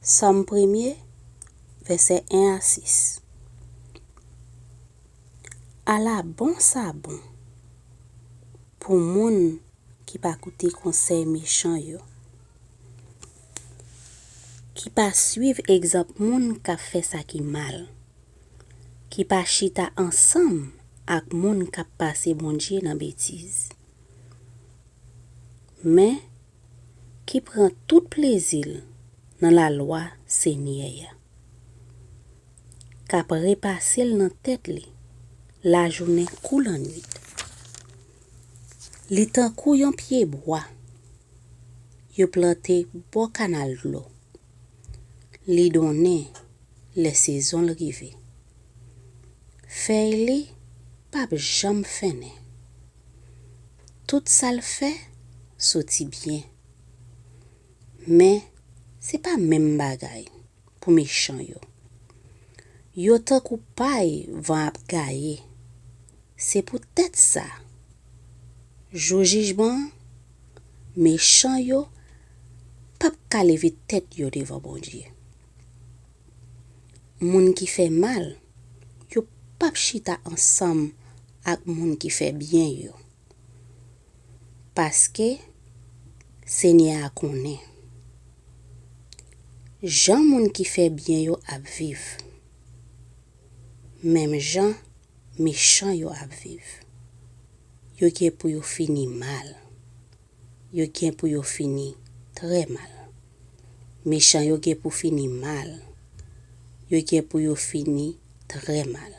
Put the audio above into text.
Somme 1er, verset 1 à 6. À la bon ça bon, pour moun qui pas écouter conseil méchant yo, qui pas suivre exemple moun qui fait ça qui mal, qui pas chita ensemble avec moun qui passe bon Dieu dans bêtise, mais qui prend tout plaisir dans la loi Seigneur, qui repasser dans tête li la journée coule en nuit. Li tan kou yon pied bois, yo planté bon canal l'eau. Li donné les saisons rive. Feuille li pas jam fene. Tout ça le fait sorti bien. Mais c'est pas même bagay pour méchant yo. Yo tan kou paille van ap gaye. C'est peut-être ça. Jour jugement, méchant yo pas ka lever tête yo devant bon Dieu. Moun qui fait mal, yo pas chita ensemble avec moun qui fait bien yo. Parce que Seigneur connaît. Jean moun qui fait bien yo ap viv. Même Jean méchant yo ap viv. Yo gen pour yo fini mal. Yo gen pour yo fini très mal. Méchant yo gen pour fini mal. Yo gen pour yo fini très mal.